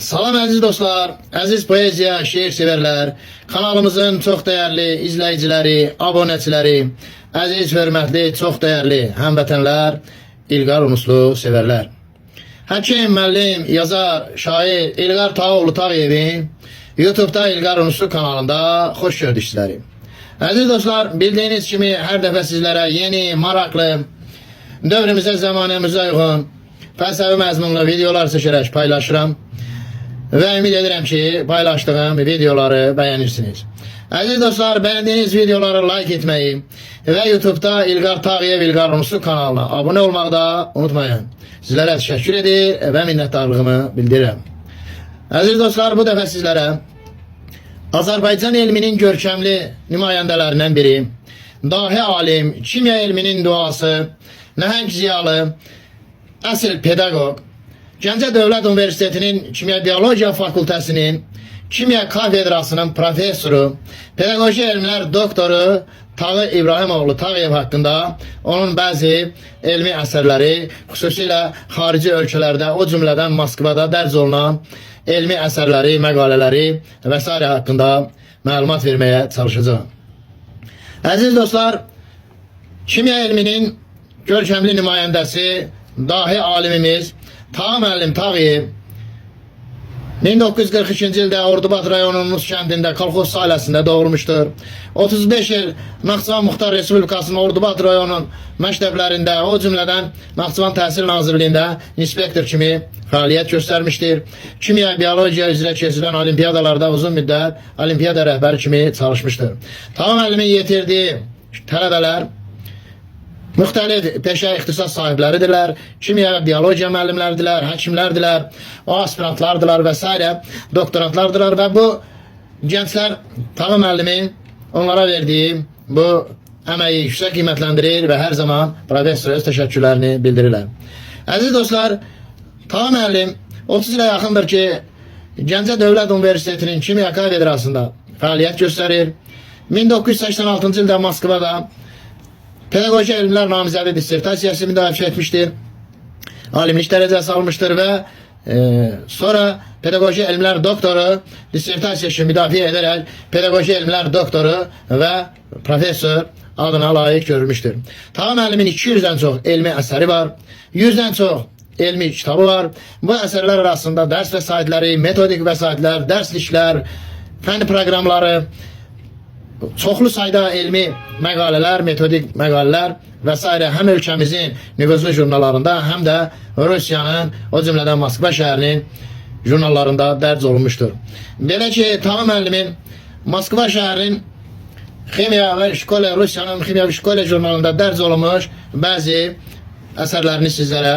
Salam əziz dostlar, əziz poeziya, şeir severlər, kanalımızın çox dəyərli izləyiciləri, abonəçiləri, əziz, hörmətli, çox dəyərli həmvətənlər, İlqar Unuslu severlər. Həkim, müəllim, yazar, şair İlqar Tağoğlu Tağıyevin YouTube'da İlqar Unuslu kanalında xoş gördük sizləri. Əziz dostlar, bildiyiniz kimi hər dəfə sizlərə yeni, maraqlı, dövrümüzə, zamanımıza uyğun, fəlsəfi məzmunlu videolar seçərək paylaşıram. Və ümid edirəm ki, paylaşdığım videoları bəyənirsiniz. Əziz dostlar, bəyəndiyiniz videoları like etməyi və YouTube'da İlqar Tağıyev İlqar Unuslu kanalına abunə olmağı da unutmayın. Sizlərə təşəkkür edir və minnətdarlığımı bildirirəm. Əziz dostlar, bu dəfə sizlərə Azərbaycan elminin görkəmli nümayəndələrindən biri, dahi alim, kimya elminin duası, nəhəng ziyalı, əsl pedaqoq, Gəncə Dövlət Universitetinin Kimya Biologiya Fakültəsinin Kimya Kafedrasının professoru, pedaqoji elmlər doktoru Tağı İbrahimoğlu Tağıyev haqqında onun bəzi elmi əsərləri, xüsusilə xarici ölkələrdə, o cümlədən Moskvada dərc olunan elmi əsərləri, məqalələri və s. haqqında məlumat verməyə çalışacağım. Əziz dostlar, kimya elminin görkəmli nümayəndəsi, dahi alimimiz Tağı müəllim Tağıyev 1942-ci ildə Ordubad rayonunun Nus kəndində kolxoz ailəsində doğulmuşdur. 35 il Naxçıvan Muxtar Respublikasının Ordubad rayonunun məktəblərində, o cümlədən Naxçıvan Təhsil Nazirliyində inspektor kimi fəaliyyət göstərmişdir. Kimya, biologiya üzrə keçirilən olimpiyadalarda uzun müddət olimpiyada rəhbəri kimi çalışmışdır. Tağı müəllimin yetirdiyi tələbələr müxtəlif peşə ixtisas sahibləridirlər, kimya və biologiya müəllimləridirlər, həkimlərdirlər, o aspirantlardılar və s. doktorantlardılar və bu gənclər Tağı müəllimin onlara verdiyi bu əməyi yüksək qiymətləndirir və hər zaman professora öz təşəkkürlərini bildirirlər. Əziz dostlar, Tağı müəllim 30 ilə yaxındır ki, Gəncə Dövlət Universitetinin Kimya Kafedrasında fəaliyyət göstərir. 1986-cı ildə Moskvada pedaqoji elmlər namizədi dissertasiyası müdafiə etmişdir. Alimlik dərəcəsi almışdır və sonra pedaqoji elmlər doktoru dissertasiyası müdafiə edərək pedaqoji elmlər doktoru və professor adına layiq görülmüşdür. Tağı müəllimin 200-dən çox elmi əsəri var, 100-dən çox elmi kitabı var. Bu əsərlər arasında dərs vəsaitləri, metodik vəsaitlər, dərsliklər, fənn proqramları, çoxlu sayda elmi məqalələr, metodik məqalələr və s. həm ölkəmizin nüfuzlu jurnallarında, həm də Rusiyanın, o cümlədən Moskva şəhərinin jurnallarında dərc olunmuşdur. Belə ki, Tağı müəllimin Moskva şəhərinin Ximiya və Şkole, Rusiyanın Ximiya və Şkole jurnalında dərc olunmuş bəzi əsərlərini sizlərə,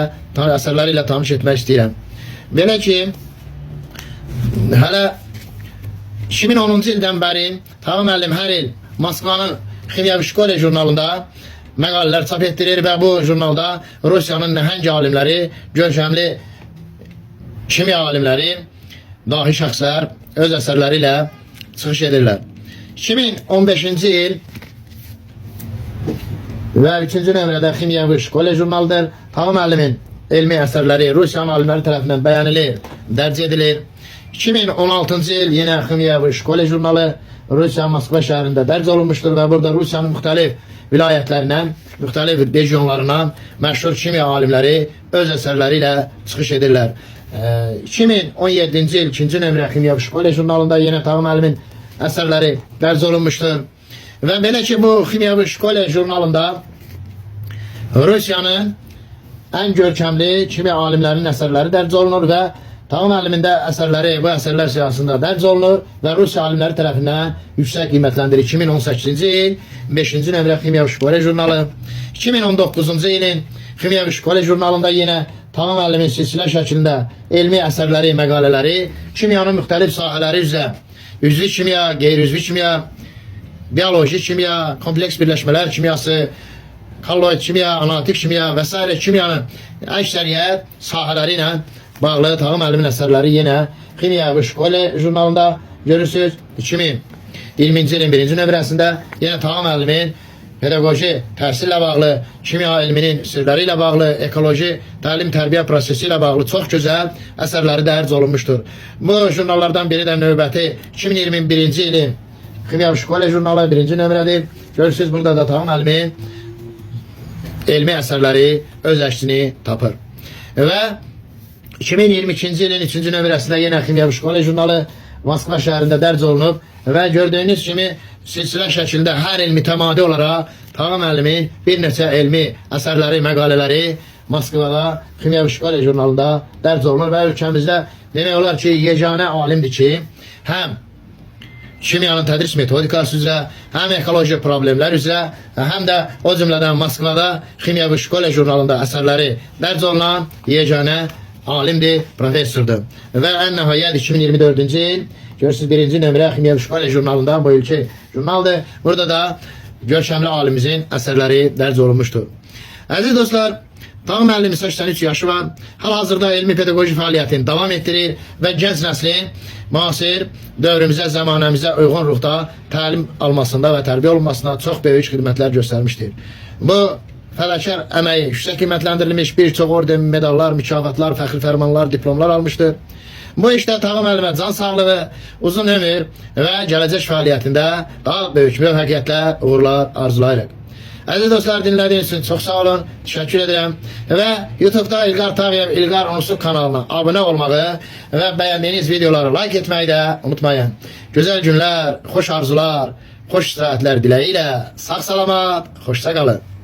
əsərləri ilə tanış etmək istəyirəm. Belə ki, hələ 2010-cu ildən bəri Tağı müəllim hər il Moskvanın Ximiya və Şkole jurnalında məqalələr çap etdirir və bu jurnalda Rusiyanın nəhəng alimləri, görkəmli kimya alimləri, dahi şəxslər öz əsərləri ilə çıxış edirlər. 2015-ci il və 3-cü nömrədə Ximiya və Şkole jurnalıdır. Tağı müəllimin elmi əsərləri Rusiyanın alimləri tərəfindən bəyənilir, dərc edilir. 2016-cı il yenə Ximiya və Şkole jurnalı Rusiya Moskva şəhərində dərc olunmuşdur və burada Rusiyanın müxtəlif vilayətlərindən, müxtəlif regionlarından məşhur kimya alimləri öz əsərləri ilə çıxış edirlər. 2017-ci il 2-ci nömrə Ximiya və Şkole jurnalında yenə Tağı müəllimin əsərləri dərc olunmuşdur. Və belə ki, bu Ximiya və Şkole jurnalında Rusiyanın ən görkəmli kimya alimlərinin əsərləri dərc olunur və Tağı müəllimin də əsərləri bu əsərlər siyasında dərc olunur və Rusiya alimləri tərəfindən yüksək qiymətləndirir. 2018-ci il 5-ci nömrə Ximiya və Şkole jurnalı, 2019-cu ilin Ximiya və Şkole jurnalında yenə Tağı müəllimin silsilə şəklində elmi əsərləri, məqalələri, kimyanın müxtəlif sahələri üzrə, üzvü kimya, qeyri-üzvü kimya, bioloji kimya, kompleks birləşmələr kimyası, kolloid kimya, analitik kimya və s. kimyanın əksəriyyət sahələri ilə bağlı Tağı müəllimin əsərləri yenə Ximiya və Şkole jurnalında görürsünüz. 2020-ci ilin 1-ci nömrəsində yenə Tağı müəllimin pedaqoji təhsillə bağlı, kimya elminin sirləri ilə bağlı, ekoloji təlim-tərbiyə prosesi ilə bağlı çox gözəl əsərləri dərc olunmuşdur. Bu jurnallardan biri də növbəti 2021-ci ilin Kimya və Şkole jurnalı 1-ci nömrədir. Görürsünüz, burada da Tağım müəllimin elmi əsərləri öz əksini tapır. Və 2022-ci ilin 3-cü nömrəsində yenə Kimya və Şkole jurnalı Moskva şəhərində dərc olunub və gördüyünüz kimi silsilə şəkildə hər il mütəmadi olaraq Tağım müəllimin bir neçə elmi əsərləri, məqalələri Moskvada Kimya və Şkole jurnalında dərc olunur və ölkəmizdə demək olar ki, yeganə alimdir ki, həm kimyanın tədris metodikası üzrə, həm ekoloji problemlər üzrə, həm də o cümlədən Moskvada Kimya və Şkole jurnalında əsərləri dərc olunan yeganə alimdir, professordur. Və ən nəhayət 2024-cü il, görürsünüz, 1-ci nömrə Kimya və Şkole jurnalında bu ilki jurnaldır. Burada da görkəmli alimimizin əsərləri dərc olunmuşdur. Əziz dostlar, Tağım müəllimin 83 yaşı var. Hal-hazırda elmi pedaqoji fəaliyyətini davam etdirir və gənc nəslin müasir dövrümüzə, zəmanəmizə uyğun ruhda təlim almasında və tərbiyə olunmasında çox böyük xidmətlər göstərmişdir. Bu fədakar əməyi yüksək qiymətləndirilmiş, bir çox orden, medallar, mükafatlar, fəxri fərmanlar, diplomlar almışdır. Bu işdə Tağım müəllimə can sağlığı, uzun ömür və gələcək fəaliyyətində daha böyük müvəffəqiyyətlər, uğurlar arzulayırıq. Əziz dostlar, dinlədiyiniz üçün çox sağ olun, təşəkkür edirəm və YouTube'da İlqar Tağıyev, İlqar Onsuz kanalına abunə olmağı və bəyəndiyiniz videoları like etməyi də unutmayın. Gözəl günlər, xoş arzular, xoş istirahətlər diləyi ilə sağ salamat, xoşça qalın.